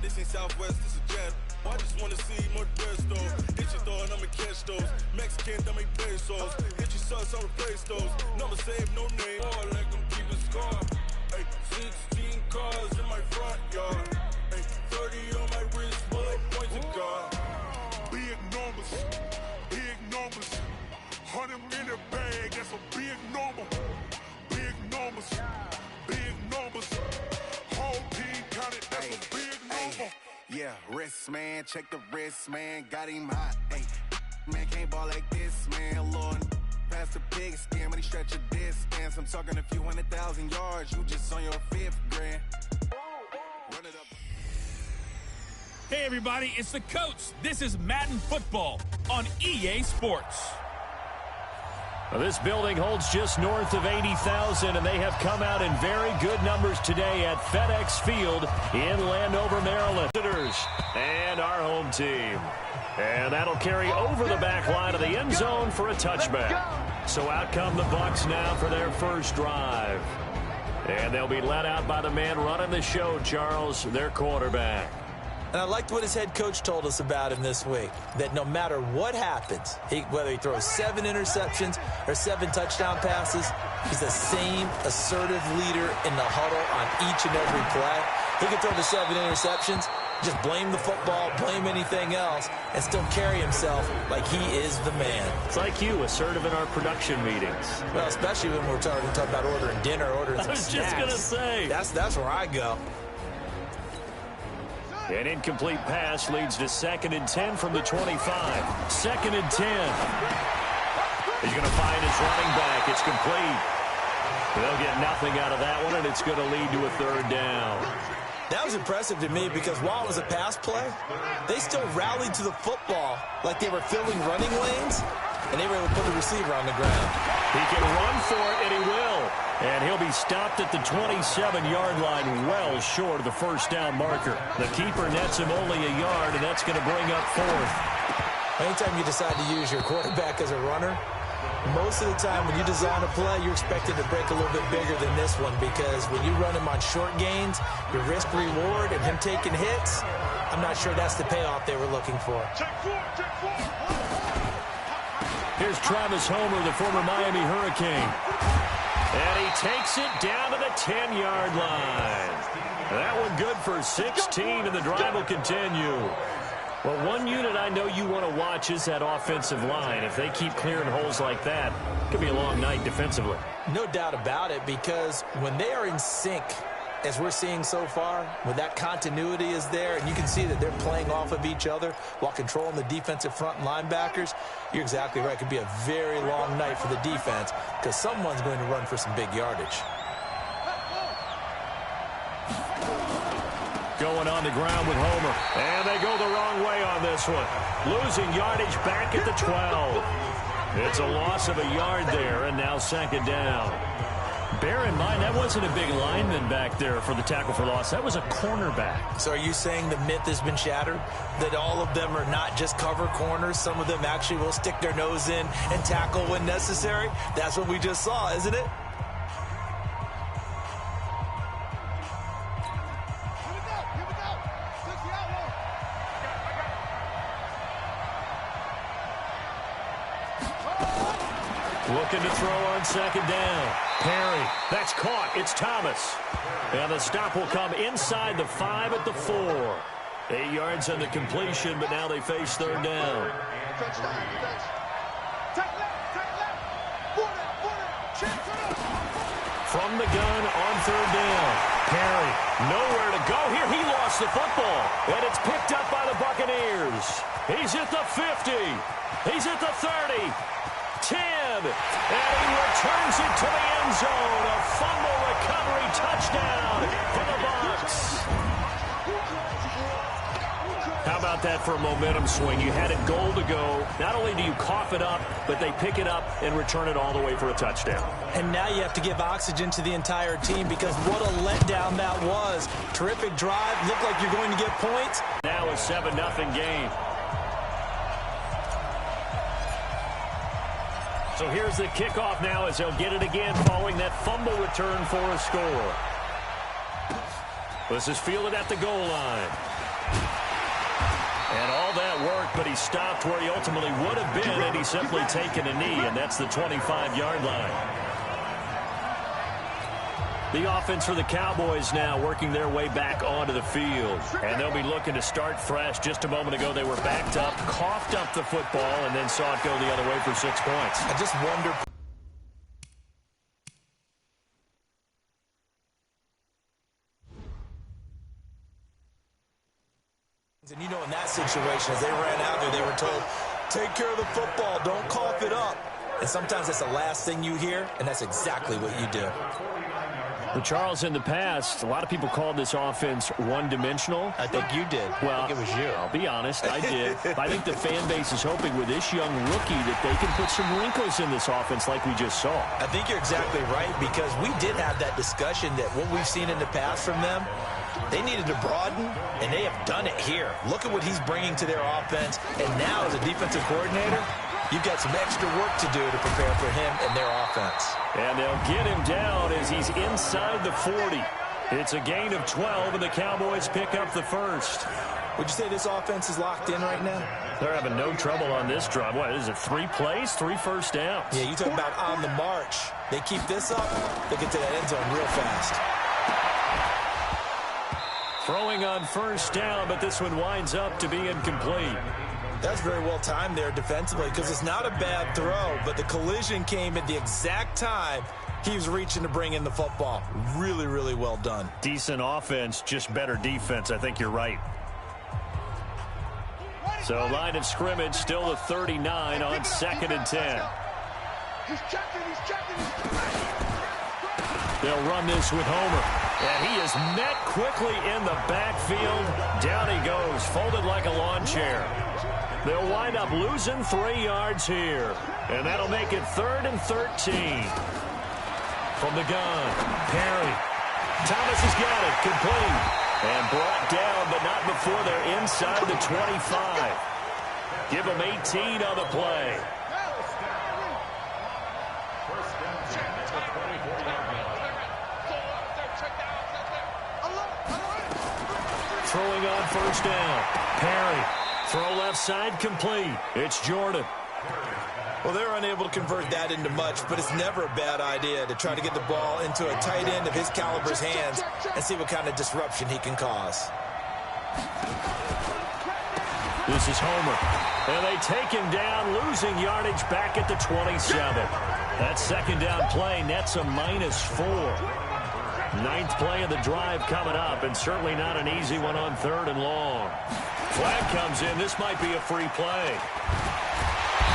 this ain't Southwest, this is jet. I just wanna see more resto. Hit your throw and I'ma catch those. Mexican, that make pesos. Hit your sons, I'll replace those. Number save, no name. Oh, let them keep it score. Hey, 16 cars in my front yard. Hey, 30 on my wrist, bullet points of God. Big numbers, big numbers. 100 in the bag, that's a big number. Big numbers, big numbers. Whole team counted, that's a big number. Yeah, wrist, man, check the wrist, man, got him hot, ayy. Man, can't ball like this, man, Lord. Past the pig skin, when he stretch a distance. I'm talking a few 100,000 yards, you just on your 5th grand. Run it up. Hey, everybody, it's the coach. This is Madden Football on EA Sports. Well, this building holds just north of 80,000, and they have come out in very good numbers today at FedEx Field in Landover, Maryland. And our home team. And that'll carry over the back line of the end zone for a touchback. So out come the Bucs now for their first drive. And they'll be led out by the man running the show, Charles, their quarterback. And I liked what his head coach told us about him this week, that no matter what happens, whether he throws 7 interceptions or 7 touchdown passes, he's the same assertive leader in the huddle on each and every play. He can throw the 7 interceptions, just blame the football, blame anything else, and still carry himself like he is the man. It's like you, assertive in our production meetings. Well, especially when we're talking about ordering dinner, ordering some snacks. I was just going to say. That's where I go. An incomplete pass leads to 2nd and 10 from the 25. 2nd and 10. He's going to find his running back. It's complete. They'll get nothing out of that one, and it's going to lead to a 3rd down. That was impressive to me because while it was a pass play, they still rallied to the football like they were filling running lanes, and they were able to put the receiver on the ground. He can run for it, and he will. And he'll be stopped at the 27-yard line, well short of the first down marker. The keeper nets him only a yard, and that's going to bring up 4th. Anytime you decide to use your quarterback as a runner, most of the time when you design a play, you're expected to break a little bit bigger than this one because when you run him on short gains, your risk-reward and him taking hits, I'm not sure that's the payoff they were looking for. Here's Travis Homer, the former Miami Hurricane. And he takes it down to the 10-yard line. That one good for 16, and the drive will continue. Well, one unit I know you want to watch is that offensive line. If they keep clearing holes like that, it could be a long night defensively. No doubt about it, because when they are in sync, as we're seeing so far, when that continuity is there, and you can see that they're playing off of each other while controlling the defensive front linebackers, you're exactly right. It could be a very long night for the defense because someone's going to run for some big yardage. Going on the ground with Homer. And they go the wrong way on this one. Losing yardage back at the 12. It's a loss of a yard there, and now 2nd down. Bear in mind, that wasn't a big lineman back there for the tackle for loss. That was a cornerback. So are you saying the myth has been shattered? That all of them are not just cover corners? Some of them actually will stick their nose in and tackle when necessary? That's what we just saw, isn't it? Looking to throw on 2nd down. Perry, that's caught. It's Thomas. And the stop will come inside the 5 at the 4. 8 yards on the completion, but now they face 3rd down. From the gun on 3rd down. Perry, nowhere to go here. He lost the football, and it's picked up by the Buccaneers. He's at the 50. He's at the 30. 10, and he returns it to the end zone. A fumble recovery touchdown for the Bucs. How about that for a momentum swing? You had it goal to go. Not only do you cough it up, but they pick it up and return it all the way for a touchdown. And now you have to give oxygen to the entire team because what a letdown that was. Terrific drive. Looked like you're going to get points. Now a 7-0 game. So here's the kickoff now as they'll get it again following that fumble return for a score. This is fielded at the goal line. And all that work, but he stopped where he ultimately would have been, and he's simply taken a knee, and that's the 25-yard line. The offense for the Cowboys now working their way back onto the field. And they'll be looking to start fresh. Just a moment ago, they were backed up, coughed up the football, and then saw it go the other way for 6 points. I just wonder... And you know, in that situation, as they ran out there, they were told, take care of the football, don't cough it up. And sometimes that's the last thing you hear, and that's exactly what you do. Well, Charles, in the past, a lot of people called this offense one-dimensional. I think you did. Well, I think it was you. I'll be honest, I did. I think the fan base is hoping with this young rookie that they can put some wrinkles in this offense like we just saw. I think you're exactly right, because we did have that discussion that what we've seen in the past from them, they needed to broaden, and they have done it here. Look at what he's bringing to their offense, and now as a defensive coordinator, you've got some extra work to do to prepare for him and their offense. And they'll get him down as he's inside the 40. It's a gain of 12, and the Cowboys pick up the first. Would you say this offense is locked in right now? They're having no trouble on this drive. What is it, 3 plays, 3 first downs? Yeah, you talk about on the march. They keep this up, they get to that end zone real fast. Throwing on first down, but this one winds up to be incomplete. That's very well timed there defensively, because it's not a bad throw, but the collision came at the exact time he was reaching to bring in the football. Really, really well done. Decent offense, just better defense. I think you're right. So line of scrimmage still the 39 on 2nd and 10. They'll run this with Homer. And he is met quickly in the backfield. Down he goes, folded like a lawn chair. They'll wind up losing 3 yards here. And that'll make it 3rd and 13. From the gun, Perry. Thomas has got it, complete. And brought down, but not before they're inside the 25. Give them 18 on the play. Throwing on first down. Perry. Throw left side complete. It's Jordan. Well, they're unable to convert that into much, but it's never a bad idea to try to get the ball into a tight end of his caliber's hands and see what kind of disruption he can cause. This is Homer. And they take him down, losing yardage back at the 27. That second down play nets a -4. 9th play of the drive coming up, and certainly not an easy one on 3rd and long. Flag comes in. This might be a free play.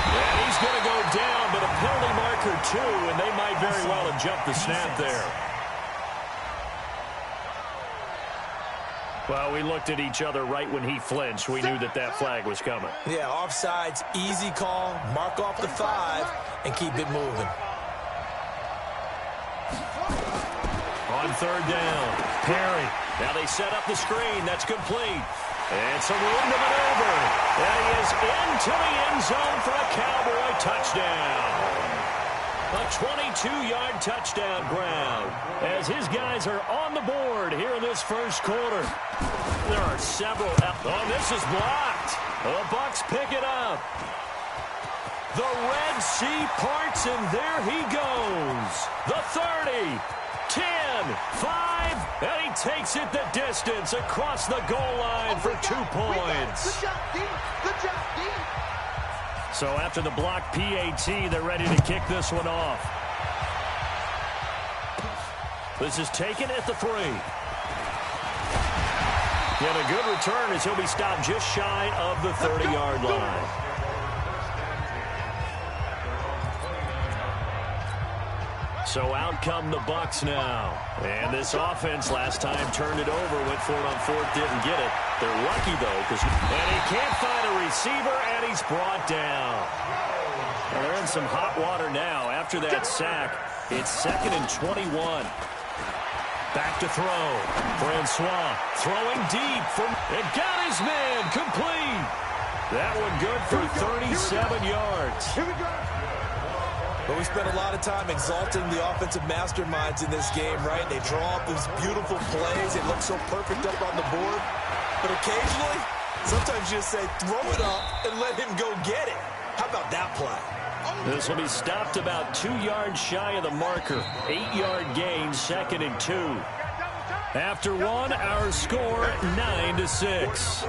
And he's going to go down, but a penalty marker too, and they might very well have jumped the snap there. Well, we looked at each other right when he flinched. We knew that that flag was coming. Yeah, offsides, easy call, mark off the 5, and keep it moving. On 3rd down, Perry. Now they set up the screen. That's complete. And some room to maneuver. And he is into the end zone for a Cowboy touchdown. A 22-yard touchdown ground as his guys are on the board here in this first quarter. There are several. Oh, this is blocked. The Bucs pick it up. The Red Sea parts, and there he goes. The 30. 10, 5, and he takes it the distance across the goal line for 2 points. Good job, D. Good job, D. So after the block PAT, they're ready to kick this one off. This is taken at the 3. And a good return as he'll be stopped just shy of the 30-yard line. So out come the Bucs now. And this offense last time turned it over, went for it on 4th, didn't get it. They're lucky, though, and he can't find a receiver, and he's brought down. Well, they're in some hot water now. After that sack, it's 2nd and 21. Back to throw. Francois throwing deep and got his man complete. That one good for 37 yards. Here we go. But we spent a lot of time exalting the offensive masterminds in this game, right? They draw up these beautiful plays. It looks so perfect up on the board. But occasionally, Sometimes you just say, throw it up and let him go get it. How about that play? This will be stopped about 2 yards shy of the marker. 8-yard gain, 2nd and 2. After one, our score 9-6.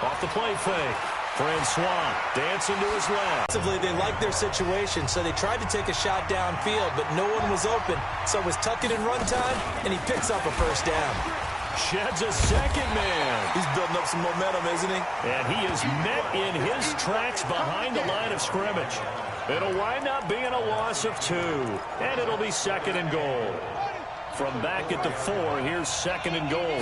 Off the play fake. Francois dancing to his left. They like their situation, so they tried to take a shot downfield, but no one was open. So it was tuck it in run time, and he picks up a first down. Sheds a second man. He's building up some momentum, isn't he? And he is met in his tracks behind the line of scrimmage. It'll wind up being a loss of 2, and it'll be 2nd and goal. From back at the 4, here's 2nd and goal.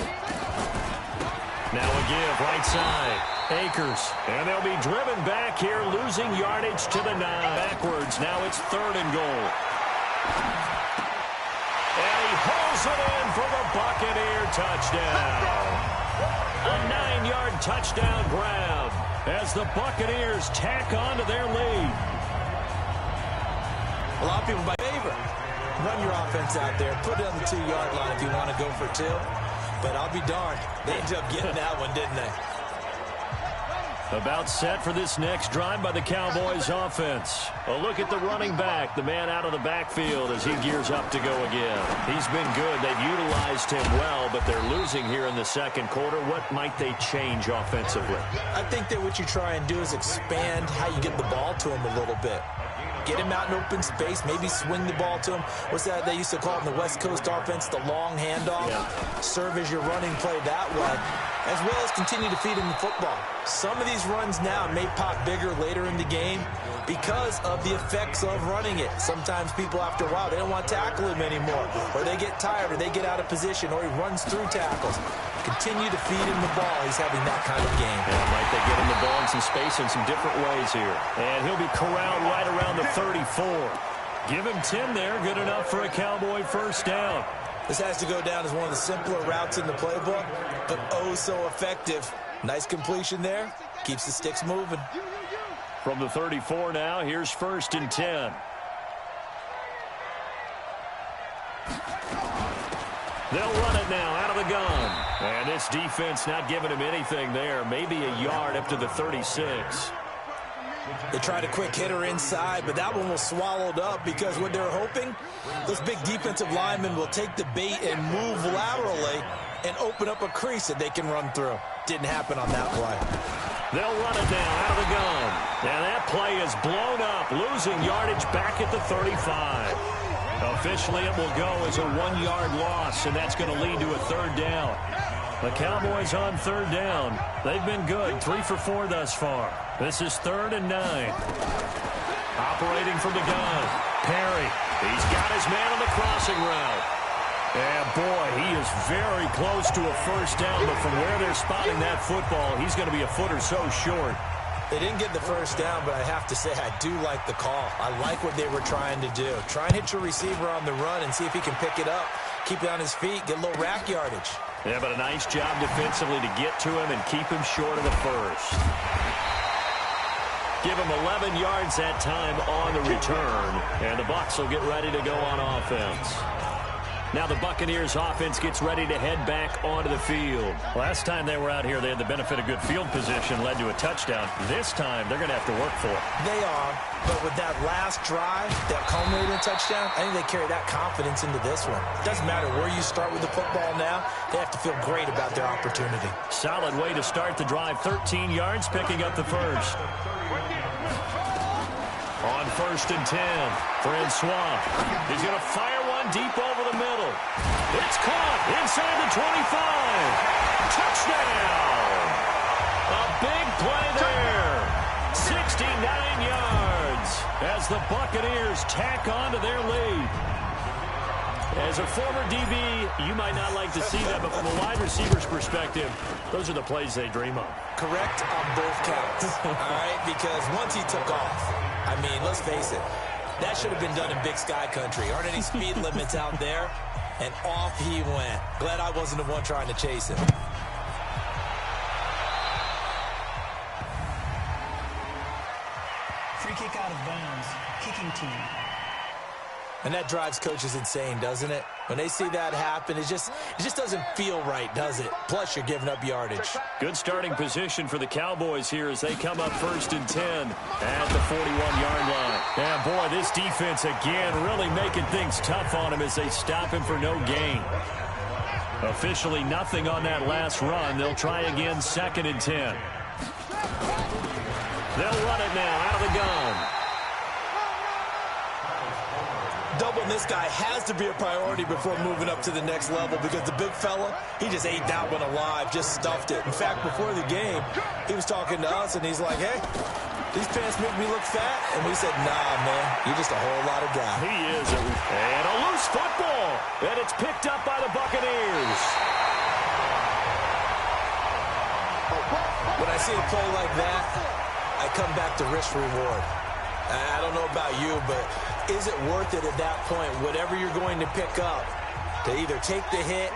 Now a give, right side. Akers, and they'll be driven back here, losing yardage to the 9. Backwards, now it's 3rd and goal. And he hauls it in for the Buccaneer touchdown. A 9-yard touchdown grab as the Buccaneers tack on to their lead. A lot of people by favor. Run your offense out there. Put it on the 2-yard line if you want to go for 2. But I'll be darned. They ended up getting that one, didn't they? About set for this next drive by the Cowboys offense. A look at the running back, the man out of the backfield as he gears up to go again. He's been good. They've utilized him well, but they're losing here in the 2nd quarter. What might they change offensively? I think that what you try and do is expand how you get the ball to him a little bit. Get him out in open space, maybe swing the ball to him. What's that they used to call it in the West Coast offense, the long handoff? Yeah. Serve as your running play that way, as well as continue to feed him the football. Some of these runs now may pop bigger later in the game because of the effects of running it. Sometimes people, after a while, they don't want to tackle him anymore, or they get tired, or they get out of position, or he runs through tackles. Continue to feed him the ball. He's having that kind of game. Yeah, might they get him the ball in some space in some different ways here. And he'll be corralled right around the 34. Give him 10 there. Good enough for a Cowboy first down. This has to go down as one of the simpler routes in the playbook, but oh so effective. Nice completion there. Keeps the sticks moving. From the 34 now, here's 1st and 10. They'll run it now out of the gun. And this defense not giving him anything there. Maybe a yard up to the 36. They tried a quick hitter inside, but that one was swallowed up because what they're hoping, those big defensive linemen will take the bait and move laterally and open up a crease that they can run through. Didn't happen on that play. They'll run it now out of the gun. And that play is blown up, losing yardage back at the 35. Officially, it will go as a 1-yard loss, and that's going to lead to a 3rd down. The Cowboys on 3rd down. They've been good, 3 for 4 thus far. This is 3rd and 9. Operating from the gun, Perry. He's got his man on the crossing route. And, boy, he is very close to a first down, but from where they're spotting that football, he's going to be a foot or so short. They didn't get the first down, but I have to say I do like the call. I like what they were trying to do. Try and hit your receiver on the run and see if he can pick it up, keep it on his feet, get a little rack yardage. Yeah, but a nice job defensively to get to him and keep him short of the first. Give him 11 yards that time on the return, and the Bucs will get ready to go on offense. Now the Buccaneers offense gets ready to head back onto the field. Last time they were out here, they had the benefit of good field position, led to a touchdown. This time, they're going to have to work for it. They are, but with that last drive, that culminated in a touchdown, I think they carry that confidence into this one. It doesn't matter where you start with the football now. They have to feel great about their opportunity. Solid way to start the drive. 13 yards, picking up the first. On 1st and 10, Francois. He's going to fire one deep over the middle. It's caught inside the 25. Touchdown! A big play there. 69 yards as the Buccaneers tack on to their lead. As a former DB, you might not like to see that, but from a wide receiver's perspective, those are the plays they dream of. Correct on both counts, all right? Because once he took off, I mean, let's face it, that should have been done in Big Sky Country. Aren't any speed limits out there? And off he went. Glad I wasn't the one trying to chase him. Free kick out of bounds. Kicking team. And that drives coaches insane, doesn't it? When they see that happen, it just doesn't feel right, does it? Plus, you're giving up yardage. Good starting position for the Cowboys here as they come up 1st and 10 at the 41-yard line. And, boy, this defense, again, really making things tough on him as they stop him for no gain. Officially nothing on that last run. They'll try again 2nd and 10. They'll run it now out of the gun. Doubling this guy has to be a priority before moving up to the next level because the big fella, he just ate that one alive, just stuffed it. In fact, before the game, he was talking to us, and he's like, hey, these pants make me look fat. And we said, nah, man, you're just a whole lot of guy. He is. And a loose football. And it's picked up by the Buccaneers. When I see a play like that, I come back to risk reward. I don't know about you, but is it worth it at that point, whatever you're going to pick up, to either take the hit,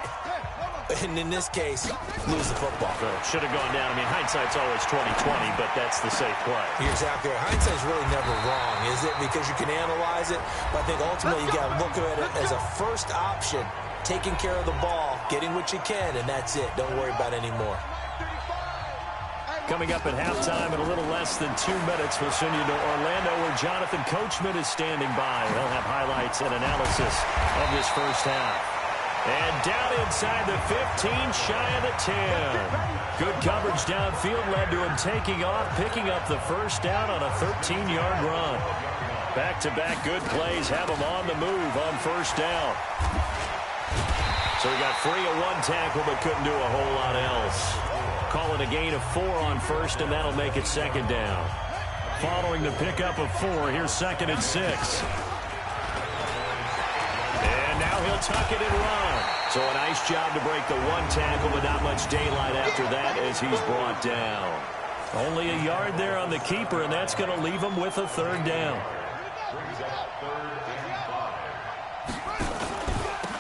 and in this case, lose the football? Should have gone down. I mean, hindsight's always 20/20, but that's the safe play. You're exactly right. Hindsight's really never wrong, is it? Because you can analyze it, but I think ultimately you got to look at it as a first option, taking care of the ball, getting what you can, and that's it. Don't worry about it anymore. Coming up at halftime in a little less than 2 minutes, we'll send you to Orlando where Jonathan Coachman is standing by. They'll have highlights and analysis of this first half. And down inside the 15, shy of the 10. Good coverage downfield led to him taking off, picking up the first down on a 13-yard run. Back-to-back good plays have him on the move on first down. So he got free of one tackle but couldn't do a whole lot else. Call it a gain of 4 on first, and that'll make it 2nd down. Following the pickup of 4, here's 2nd and 6. And now he'll tuck it and run. So a nice job to break the one tackle, but not much daylight after that as he's brought down. Only a yard there on the keeper, and that's going to leave him with a 3rd down.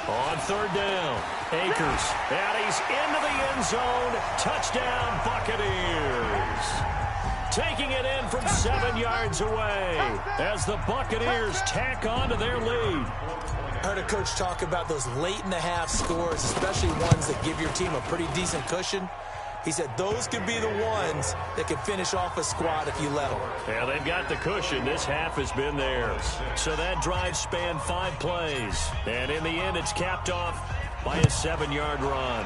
On 3rd down, Akers, and he's into the end zone. Touchdown, Buccaneers. Taking it in from 7 yards away as the Buccaneers tack on to their lead. I heard a coach talk about those late-in-the-half scores, especially ones that give your team a pretty decent cushion. He said those could be the ones that can finish off a squad if you let them. Yeah, they've got the cushion. This half has been theirs. So that drive spanned 5 plays. And in the end, it's capped off by a 7-yard run.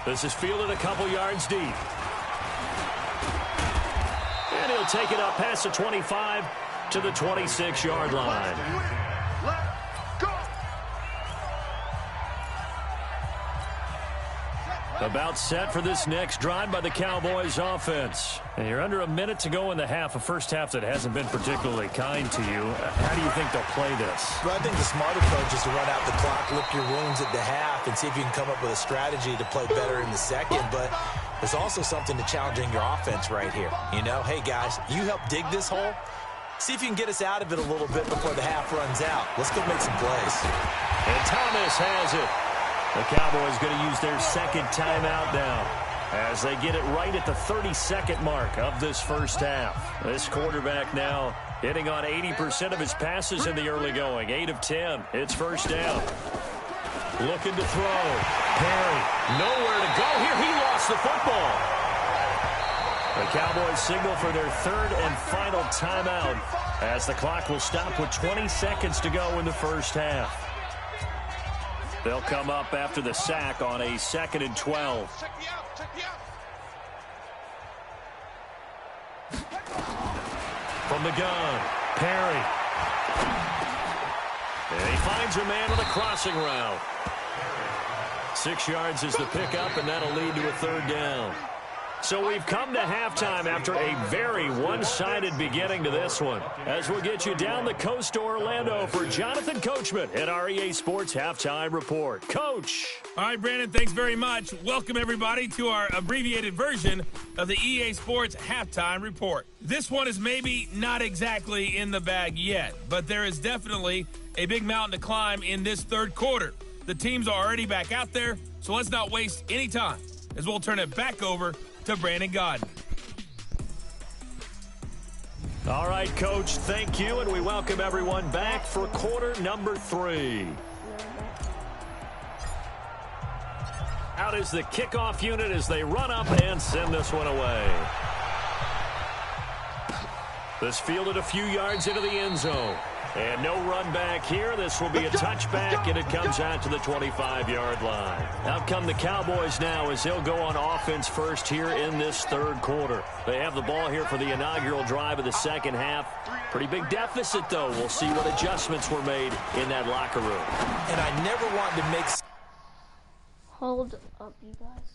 This is fielded a couple yards deep. And he'll take it up past the 25 to the 26-yard line. About set for this next drive by the Cowboys offense. And you're under a minute to go in the half, a first half that hasn't been particularly kind to you. How do you think they'll play this? Well, I think the smart approach is to run out the clock, lick your wounds at the half, and see if you can come up with a strategy to play better in the second. But there's also something to challenging your offense right here. You know, hey, guys, you help dig this hole. See if you can get us out of it a little bit before the half runs out. Let's go make some plays. And Thomas has it. The Cowboys going to use their 2nd timeout now as they get it right at the 32nd mark of this first half. This quarterback now hitting on 80% of his passes in the early going. 8 of 10. It's first down. Looking to throw. Perry, nowhere to go here. He lost the football. The Cowboys signal for their 3rd and final timeout as the clock will stop with 20 seconds to go in the first half. They'll come up after the sack on a 2nd and 12. From the gun, Perry. And he finds a man on the crossing route. 6 yards is the pickup, and that'll lead to a 3rd down. So we've come to halftime after a very one-sided beginning to this one. As we'll get you down the coast to Orlando for Jonathan Coachman at our EA Sports Halftime Report. Coach. All right, Brandon, thanks very much. Welcome, everybody, to our abbreviated version of the EA Sports Halftime Report. This one is maybe not exactly in the bag yet, but there is definitely a big mountain to climb in this 3rd quarter. The teams are already back out there, so let's not waste any time as we'll turn it back over to Brandon Godden. All right, Coach, thank you, and we welcome everyone back for quarter number 3. Out is the kickoff unit as they run up and send this one away. This fielded a few yards into the end zone. And no run back here. This will be a touchback, and it comes out to the 25-yard line. Out come the Cowboys now as they'll go on offense first here in this third quarter. They have the ball here for the inaugural drive of the second half. Pretty big deficit, though. We'll see what adjustments were made in that locker room. And I never wanted to make... Hold up, you guys.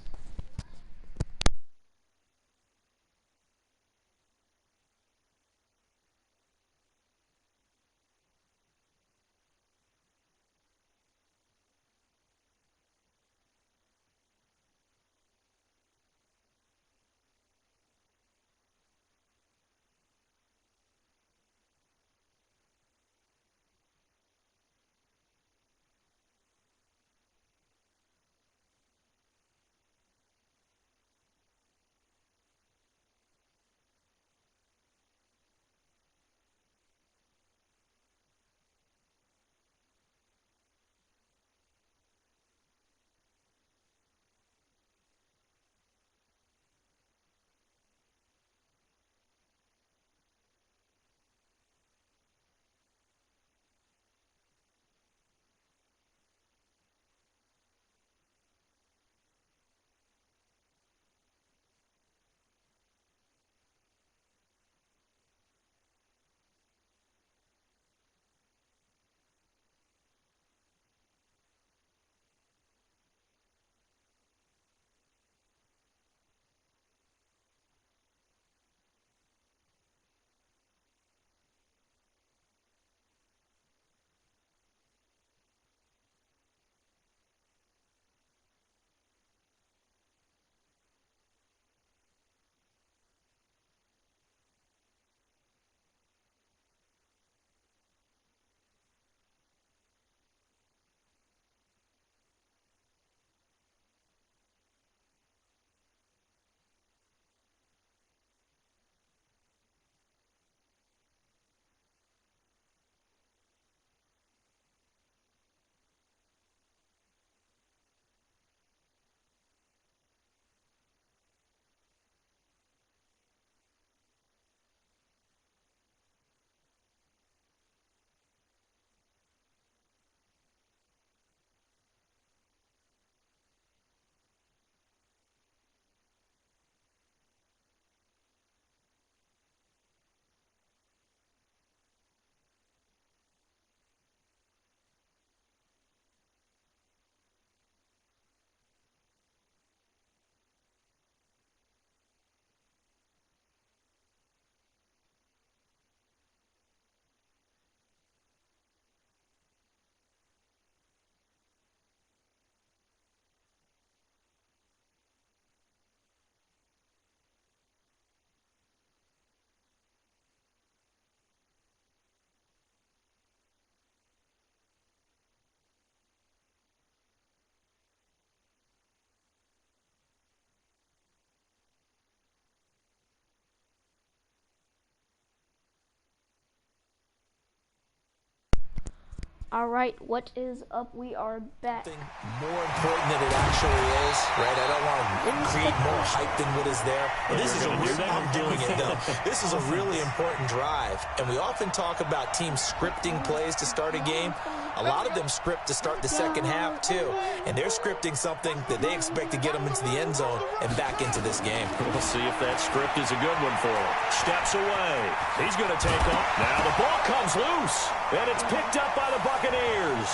Alright, what is up? We are back. More important than it actually is, right? I don't want to create more hype than what is there. This is I'm doing it, though. This is a really important drive, and we often talk about teams scripting plays to start a game. A lot of them script to start the second half, too, and they're scripting something that they expect to get them into the end zone and back into this game. We'll see if that script is a good one for him. Steps away. He's going to take off. Now the ball comes loose, and it's picked up by the Buccaneers.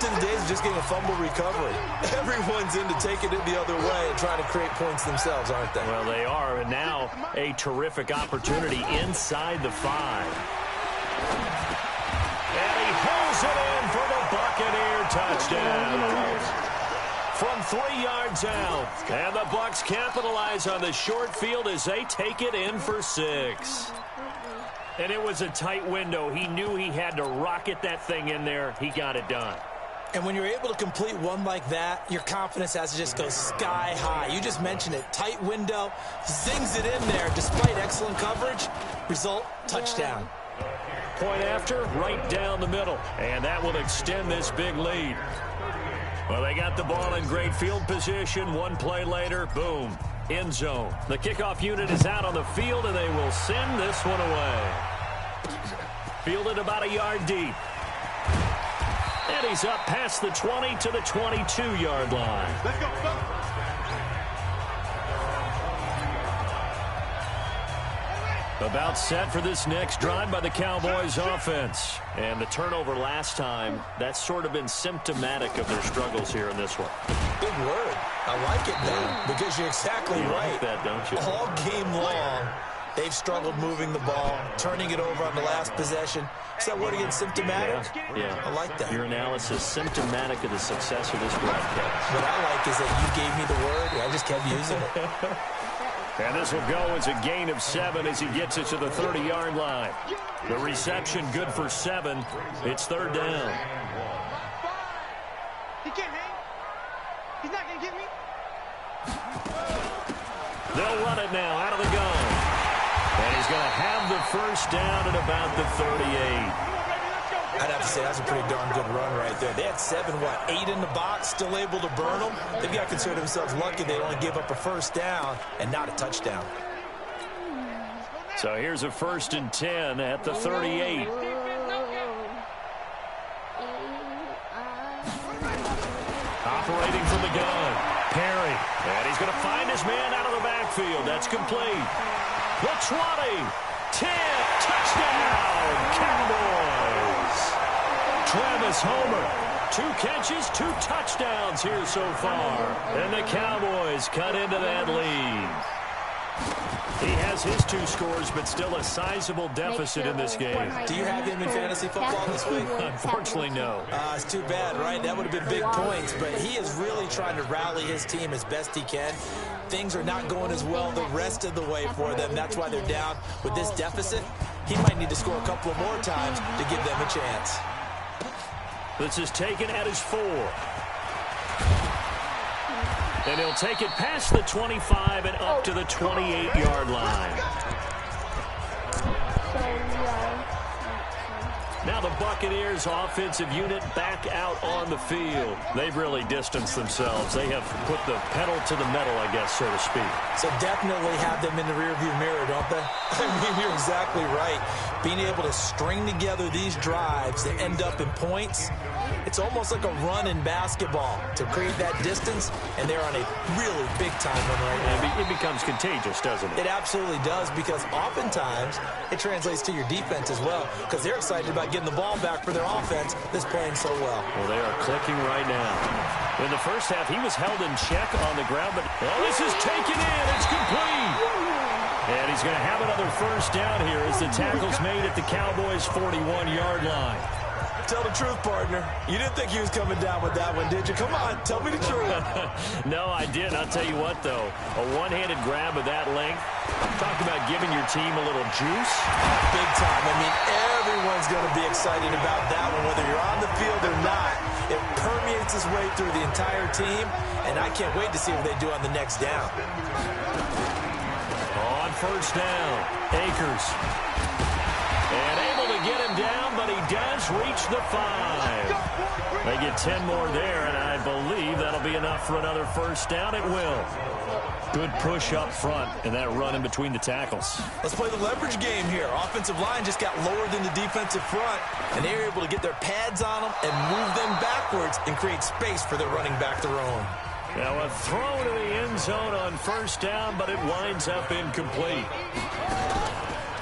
To the days of just getting a fumble recovery. Everyone's into taking it the other way and trying to create points themselves, aren't they? Well, they are, and now a terrific opportunity inside the 5. And he pulls it in for the Buccaneer touchdown. From 3 yards out, and the Bucs capitalize on the short field as they take it in for 6. And it was a tight window. He knew he had to rocket that thing in there. He got it done. And when you're able to complete one like that, your confidence has to just go sky high. You just mentioned it. Tight window, zings it in there despite excellent coverage. Result, touchdown. Point after, right down the middle. And that will extend this big lead. Well, they got the ball in great field position. One play later, boom, end zone. The kickoff unit is out on the field, and they will send this one away. Fielded about a yard deep. And he's up past the 20 to the 22-yard line. Let's go, go. About set for this next drive by the Cowboys offense. And the turnover last time, that's sort of been symptomatic of their struggles here in this one. Big word. I like it, though, because you're exactly right. Like that, don't you? All game long, they've struggled moving the ball, turning it over on the last possession. Is that word again, symptomatic? Yeah. I like that. Your analysis, symptomatic of the success of this broadcast. What I like is that you gave me the word, and I just kept using it. And this will go as a gain of 7 as he gets it to the 30-yard line. The reception good for 7. It's third down. He can't hang. He's not going to get me. They'll run it now out of the gun. And he's going to have the first down at about the 38. I'd have to say that's a pretty darn good run right there. They had 8 in the box, still able to burn them. They've got to consider themselves lucky they only gave up a first down and not a touchdown. So here's a 1st and 10 at the 38. Operating from the gun. Perry. And he's going to find his man out of the backfield. That's complete. The 20. 10. Touchdown. Cowboys. Travis Homer. 2 catches, 2 touchdowns here so far. And the Cowboys cut into that lead. He has his 2 scores, but still a sizable deficit in this game. Do you have him in fantasy football this week? Unfortunately, no. It's too bad, right? That would have been big points, but he is really trying to rally his team as best he can. Things are not going as well the rest of the way for them. That's why they're down with this deficit. He might need to score a couple of more times to give them a chance. This is taken at his 4. And he'll take it past the 25 and up to the 28-yard line. Now the Buccaneers offensive unit back out on the field. They've really distanced themselves. They have put the pedal to the metal, I guess, so to speak. So definitely have them in the rearview mirror, don't they? I mean, you're exactly right. Being able to string together these drives that end up in points, it's almost like a run in basketball to create that distance, and they're on a really big-time run right now. It becomes contagious, doesn't it? It absolutely does, because oftentimes it translates to your defense as well, because they're excited about getting the ball back for their offense that's playing so well. Well, they are clicking right now. In the first half, he was held in check on the ground, but this is taken in. It's complete. And he's going to have another first down here as the tackle's made at the Cowboys' 41-yard line. Tell the truth, partner. You didn't think he was coming down with that one, did you? Come on, tell me the truth. No, I didn't. I'll tell you what, though. A one-handed grab of that length. Talk about giving your team a little juice. Big time. I mean, everyone's going to be excited about that one, whether you're on the field or not. It permeates its way through the entire team, and I can't wait to see what they do on the next down. On first down, Akers. And able to get him down, but he does reach the 5. They get 10 more there, and I believe that'll be enough for another first down. It will. Good push up front and that run in between the tackles. Let's play the leverage game here. Offensive line just got lower than the defensive front, and they were able to get their pads on them and move them backwards and create space for their running back to roam. Now a throw to the end zone on first down, but it winds up incomplete.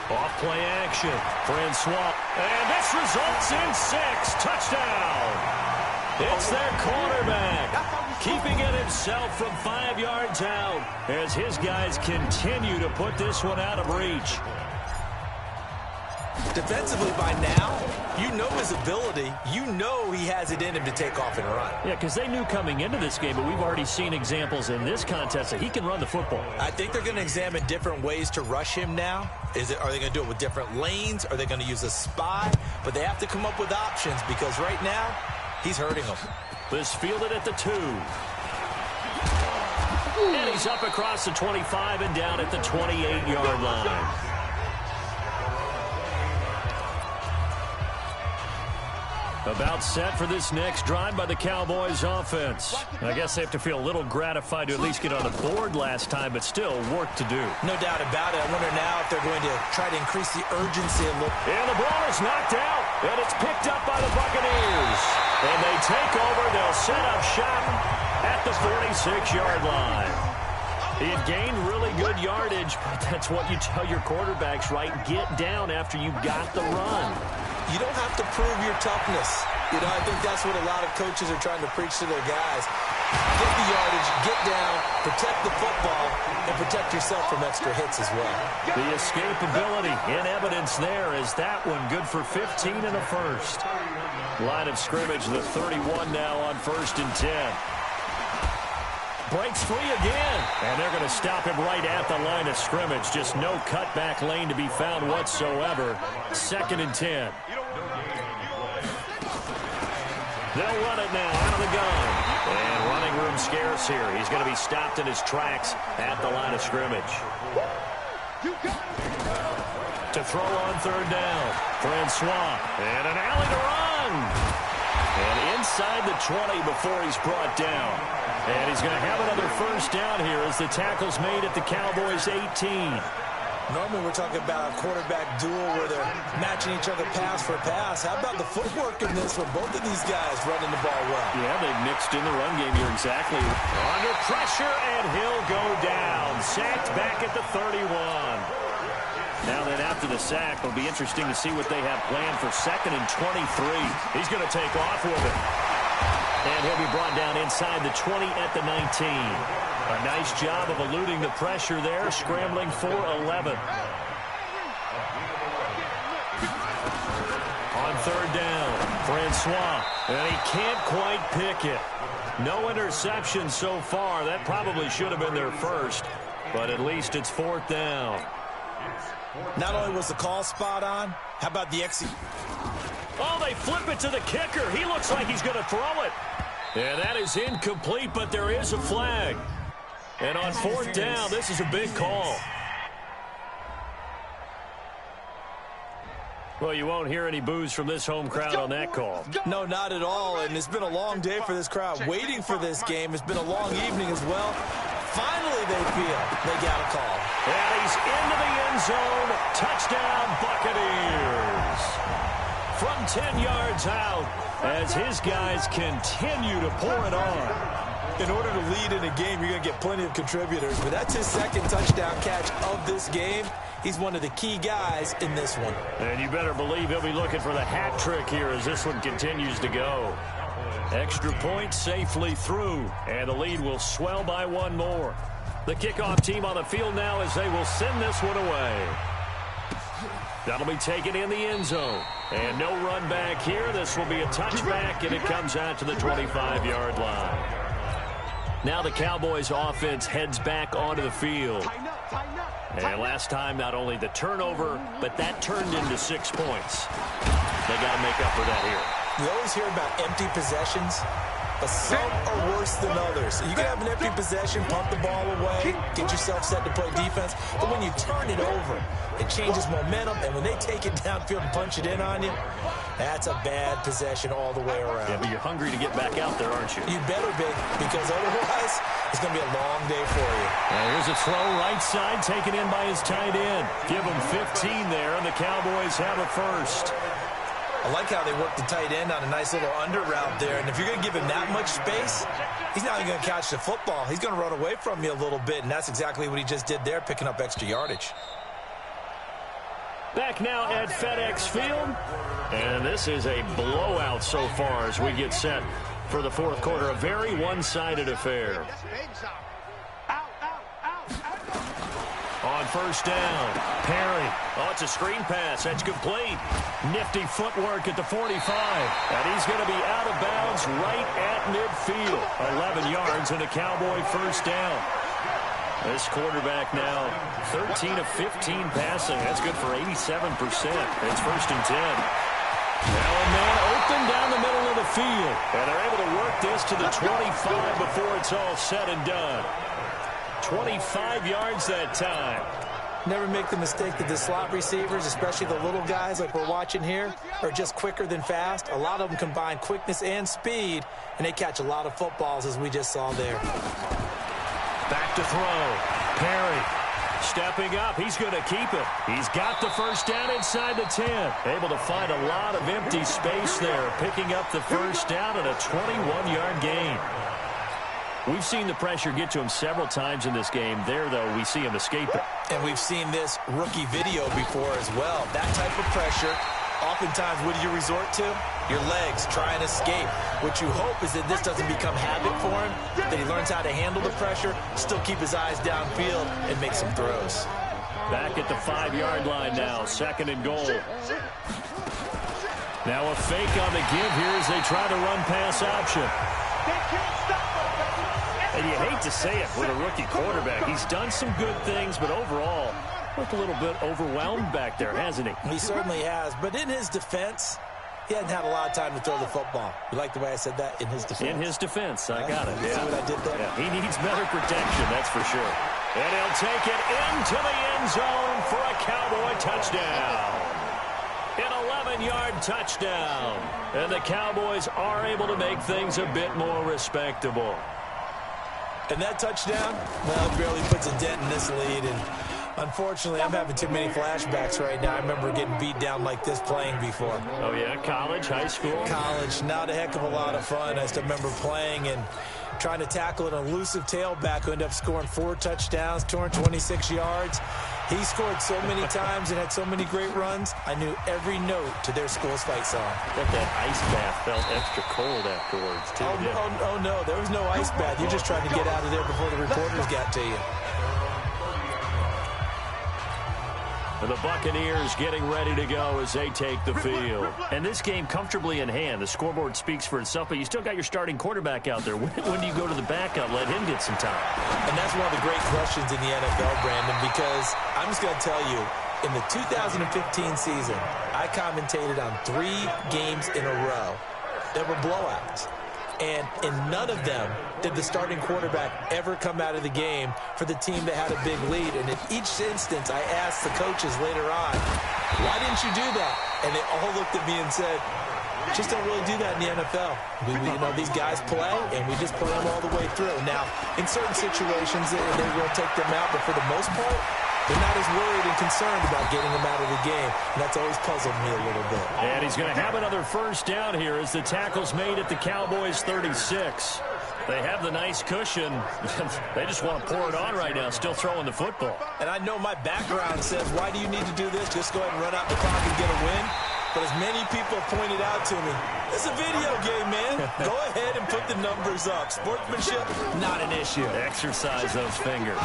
Off play action. Francois. And this results in 6. Touchdown. It's their quarterback keeping it himself from 5 yards out as his guys continue to put this one out of reach. Defensively by now, you know his ability. You know he has it in him to take off and run. Yeah, because they knew coming into this game, but we've already seen examples in this contest that he can run the football. I think they're going to examine different ways to rush him now. Are they going to do it with different lanes? Are they going to use a spy? But they have to come up with options because right now, he's hurting them. This fielded at the 2. And he's up across the 25 and down at the 28-yard line. About set for this next drive by the Cowboys offense. I guess they have to feel a little gratified to at least get on the board last time, but still work to do. No doubt about it. I wonder now if they're going to try to increase the urgency a little. And the ball is knocked out, and it's picked up by the Buccaneers. And they take over. They'll set up shop at the 46-yard line. He had gained really good yardage, but that's what you tell your quarterbacks, right? Get down after you got the run. You don't have to prove your toughness. You know, I think that's what a lot of coaches are trying to preach to their guys. Get the yardage, get down, protect the football, and protect yourself from extra hits as well. The escapability in evidence there is that one good for 15 and a first. Line of scrimmage, the 31 now on 1st and 10. Breaks free again, and they're going to stop him right at the line of scrimmage. Just no cutback lane to be found whatsoever. 2nd and 10. They'll run it now out of the gun. And running room scarce here. He's going to be stopped in his tracks at the line of scrimmage. To throw on 3rd down. Francois. And an alley to run. And inside the 20 before he's brought down. And he's going to have another first down here as the tackle's made at the Cowboys' 18. Normally we're talking about a quarterback duel where they're matching each other pass for pass. How about the footwork in this for both of these guys running the ball well? Yeah, they've mixed in the run game here exactly. Under pressure, and he'll go down. Sacked back at the 31. Now then, after the sack, it'll be interesting to see what they have planned for 2nd and 23. He's going to take off with it. And he'll be brought down inside the 20 at the 19. A nice job of eluding the pressure there, scrambling for 11. On 3rd down, Francois, and he can't quite pick it. No interception so far. That probably should have been their first, but at least it's 4th down. Not only was the call spot on, how about the execution? Oh, they flip it to the kicker. He looks like he's going to throw it. And that is incomplete, but there is a flag. And on 4th down, this is a big call. Well, you won't hear any boos from this home crowd on that call. No, not at all. And it's been a long day for this crowd waiting for this game. It's been a long evening as well. Finally, they feel they got a call. And he's into the end zone. Touchdown, Buccaneers. From 10 yards out as his guys continue to pour it on. In order to lead in a game, you're going to get plenty of contributors. But that's his 2nd touchdown catch of this game. He's one of the key guys in this one. And you better believe he'll be looking for the hat trick here as this one continues to go. Extra point safely through, and the lead will swell by 1 more. The kickoff team on the field now as they will send this one away. That'll be taken in the end zone. And no run back here. This will be a touchback, and it comes out to the 25-yard line. Now the Cowboys offense heads back onto the field. And last time, not only the turnover, but that turned into 6 points. They got to make up for that here. You always hear about empty possessions, but some are worse than others. You can have an empty possession, pump the ball away, get yourself set to play defense, but when you turn it over, it changes momentum, and when they take it downfield and punch it in on you, that's a bad possession all the way around. Yeah, but you're hungry to get back out there, aren't you? You better be, because otherwise, it's going to be a long day for you. Now here's a throw right side, taken in by his tight end. Give him 15 there, and the Cowboys have a first. I like how they work the tight end on a nice little under route there. And if you're going to give him that much space, he's not even going to catch the football. He's going to run away from you a little bit, and that's exactly what he just did there, picking up extra yardage. Back now at FedEx Field. And this is a blowout so far as we get set for the 4th quarter. A very one-sided affair. On 1st down, Perry. Oh, it's a screen pass. That's complete. Nifty footwork at the 45. And he's going to be out of bounds right at midfield. 11 yards and a Cowboy first down. This quarterback now 13 of 15 passing. That's good for 87%. It's 1st and 10. Now a man open Nothing down the middle of the field. And they're able to work this to the 25 before it's all said and done. 25 yards that time. Never make the mistake that the slot receivers, especially the little guys like we're watching here, are just quicker than fast. A lot of them combine quickness and speed, and they catch a lot of footballs, as we just saw there. Back to throw. Perry stepping up. He's going to keep it. He's got the first down inside the 10. Able to find a lot of empty space there, picking up the first down and a 21-yard gain. We've seen the pressure get to him several times in this game. There, though, we see him escape it. And we've seen this rookie video before as well. That type of pressure, oftentimes, what do you resort to? Your legs, try and escape. What you hope is that this doesn't become habit for him, that he learns how to handle the pressure, still keep his eyes downfield, and make some throws. Back at the 5-yard line now, 2nd and goal. Now a fake on the give here as they try to run pass option. And you hate to say it with a rookie quarterback. He's done some good things, but overall, looked a little bit overwhelmed back there, hasn't he? He certainly has. But in his defense, he hadn't had a lot of time to throw the football. You like the way I said that? In his defense. In his defense. I got it. See what I did there? Yeah, he needs better protection, that's for sure. And he'll take it into the end zone for a Cowboy touchdown. An 11-yard touchdown. And the Cowboys are able to make things a bit more respectable. And that touchdown, well, it barely puts a dent in this lead. And unfortunately, I'm having too many flashbacks right now. I remember getting beat down like this playing before. Oh, yeah? College, high school? College. Not a heck of a lot of fun. I still remember playing and trying to tackle an elusive tailback who ended up scoring 4 touchdowns, 226 yards. He scored so many times and had so many great runs, I knew every note to their school's fight song. Bet that ice bath felt extra cold afterwards, too. Oh, no, there was no ice bath. You're just trying to get out of there before the reporters got to you. And the Buccaneers getting ready to go as they take the field. And this game comfortably in hand. The scoreboard speaks for itself, but you still got your starting quarterback out there. When do you go to the backup, let him get some time? And that's one of the great questions in the NFL, Brandon, because I'm just going to tell you, in the 2015 season, I commentated on 3 games in a row that were blowouts. And in none of them did the starting quarterback ever come out of the game for the team that had a big lead. And in each instance, I asked the coaches later on, why didn't you do that? And they all looked at me and said, just don't really do that in the NFL. These guys play, and we just play them all the way through. Now, in certain situations, they will take them out, but for the most part, they're not as worried and concerned about getting him out of the game. And that's always puzzled me a little bit. And he's going to have another first down here as the tackle's made at the Cowboys 36. They have the nice cushion. They just want to pour it on right now, still throwing the football. And I know my background says, why do you need to do this? Just go ahead and run out the clock and get a win. But as many people have pointed out to me, it's a video game, man. Go ahead and put the numbers up. Sportsmanship, not an issue. Exercise those fingers.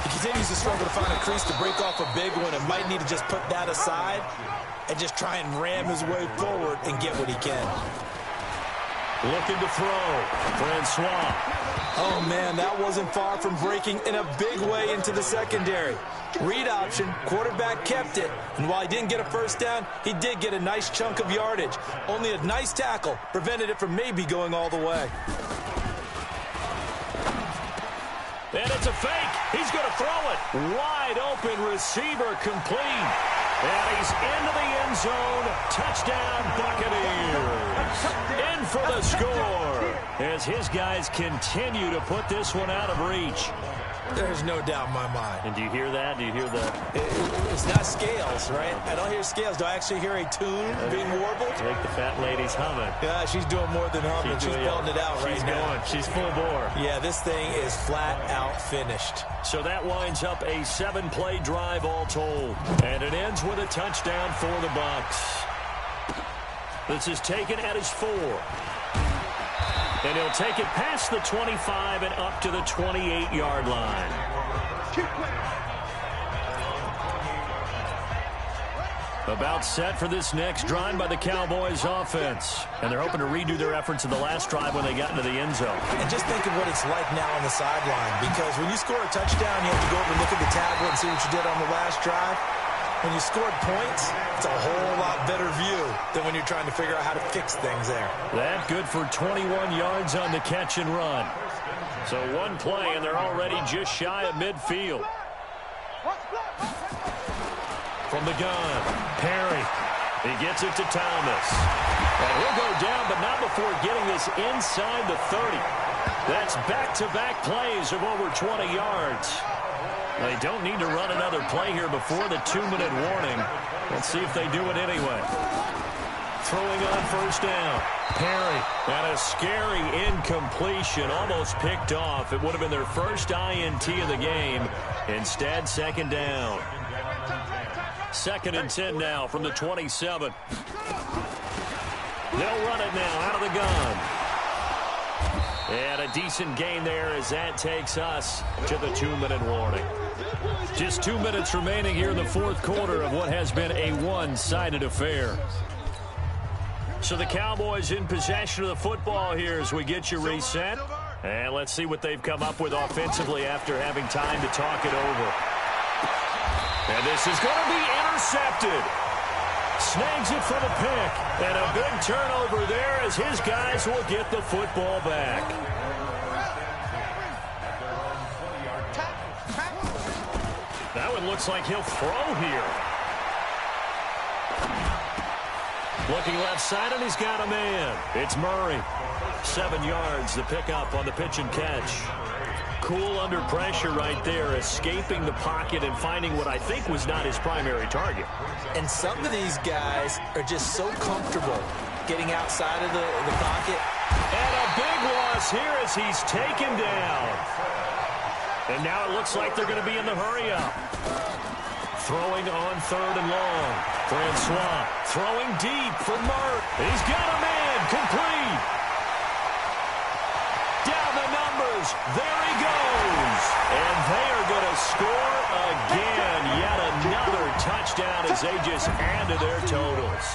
He continues to struggle to find a crease to break off a big one and might need to just put that aside and just try and ram his way forward and get what he can. Looking to throw. Francois. Oh, man, that wasn't far from breaking in a big way into the secondary. Read option, quarterback kept it, and while he didn't get a first down, he did get a nice chunk of yardage. Only a nice tackle prevented it from maybe going all the way. And it's a fake. He's going to throw it. Wide open receiver complete. And he's into the end zone. Touchdown, Buccaneers. In for the score as his guys continue to put this one out of reach. There's no doubt in my mind. And do you hear that? Do you hear that? It's not scales, right? I don't hear scales. Do I actually hear a tune being warbled? I think the fat lady's humming. Yeah, she's doing more than humming. She's belting it out right now. She's full bore. Yeah, this thing is flat out finished. So that winds up a 7-play drive all told. And it ends with a touchdown for the Bucs. This is taken at his 4. And he'll take it past the 25 and up to the 28-yard line. About set for this next drive by the Cowboys offense. And they're hoping to redo their efforts in the last drive when they got into the end zone. And just think of what it's like now on the sideline. Because when you score a touchdown, you have to go over and look at the tablet and see what you did on the last drive. When you scored points, it's a whole lot better view than when you're trying to figure out how to fix things there. That good for 21 yards on the catch and run. So one play, and they're already just shy of midfield. From the gun, Perry. He gets it to Thomas. And he'll go down, but not before getting this inside the 30. That's back-to-back plays of over 20 yards. They don't need to run another play here before the 2-minute warning. Let's see if they do it anyway. Throwing on first down. Perry. And a scary incompletion. Almost picked off. It would have been their first INT of the game. Instead, second down. 2nd and 10 now from the 27. They'll run it now out of the gun. And a decent gain there as that takes us to the 2-minute warning. Just 2 minutes remaining here in the fourth quarter of what has been a one-sided affair. So the Cowboys in possession of the football here as we get you reset. And let's see what they've come up with offensively after having time to talk it over. And this is going to be intercepted. Snags it for the pick. And a big turnover there as his guys will get the football back. That one looks like he'll throw here. Looking left side, and he's got a man. It's Murray. 7 yards, the pickup on the pitch and catch. Cool under pressure right there, escaping the pocket and finding what I think was not his primary target. And some of these guys are just so comfortable getting outside of the pocket. And a big loss here as he's taken down. And now it looks like they're going to be in the hurry-up. Throwing on 3rd and long. Francois throwing deep for Murray. He's got a man, complete. Down the numbers. There he goes. And they are going to score again. Yet another touchdown as they just add to their totals.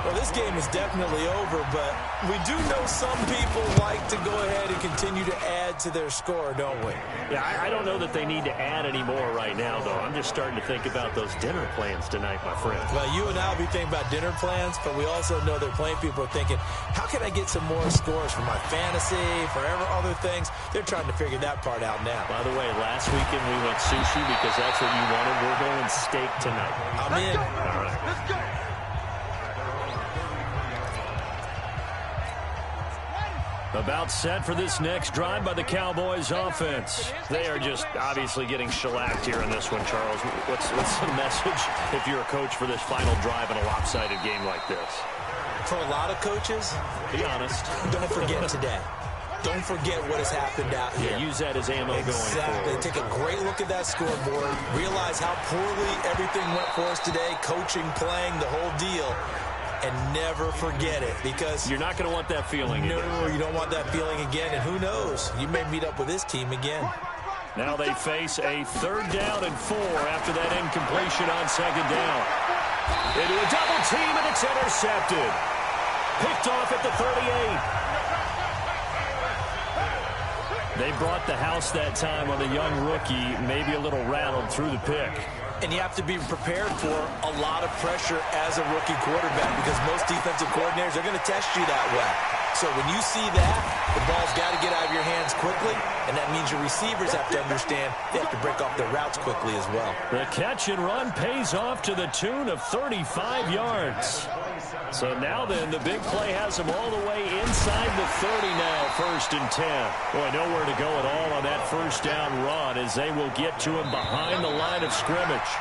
Well, this game is definitely over, but we do know some people like to go ahead and continue to add to their score, don't we? Yeah, I don't know that they need to add any more right now, though. I'm just starting to think about those dinner plans tonight, my friend. Well, you and I will be thinking about dinner plans, but we also know that plenty of people are thinking, how can I get some more scores for my fantasy, for other things? They're trying to figure that part out now. By the way, last weekend we went sushi because that's what you wanted. We're going steak tonight. I'm in. All right. Let's go. About set for this next drive by the Cowboys offense. They are just obviously getting shellacked here in this one, Charles. What's the message if you're a coach for this final drive in a lopsided game like this? For a lot of coaches, be honest. Don't forget today. Don't forget what has happened out here. Yeah, use that as ammo going forward. Take a great look at that scoreboard. Realize how poorly everything went for us today. Coaching, playing, the whole deal. And never forget it, because you're not going to want that feeling again. No, you don't want that feeling again. And who knows? You may meet up with this team again. Now they face a 3rd down and 4 after that incompletion on 2nd down. Into a double team, and it's intercepted. Picked off at the 38. They brought the house that time on the young rookie, maybe a little rattled through the pick. And you have to be prepared for a lot of pressure as a rookie quarterback, because most defensive coordinators are going to test you that way. So when you see that, the ball's got to get out of your hands quickly, and that means your receivers have to understand they have to break off their routes quickly as well. The catch and run pays off to the tune of 35 yards. So now then, the big play has them all the way inside the 30 now, 1st and 10. Boy, nowhere to go at all on that first down run as they will get to him behind the line of scrimmage.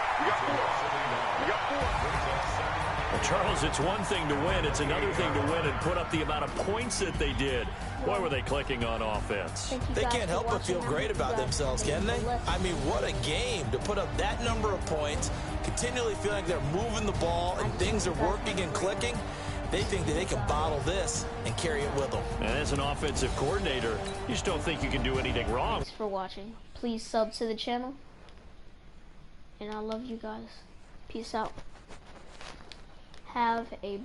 Well, Charles, it's one thing to win. It's another thing to win and put up the amount of points that they did. Boy, were they clicking on offense. They can't help but feel great about themselves, can they? I mean, what a game to put up that number of points, continually feeling like they're moving the ball and things are working and clicking. They think that they can bottle this and carry it with them. And as an offensive coordinator, you just don't think you can do anything wrong. Thanks for watching. Please sub to the channel. And I love you guys. Peace out. Have a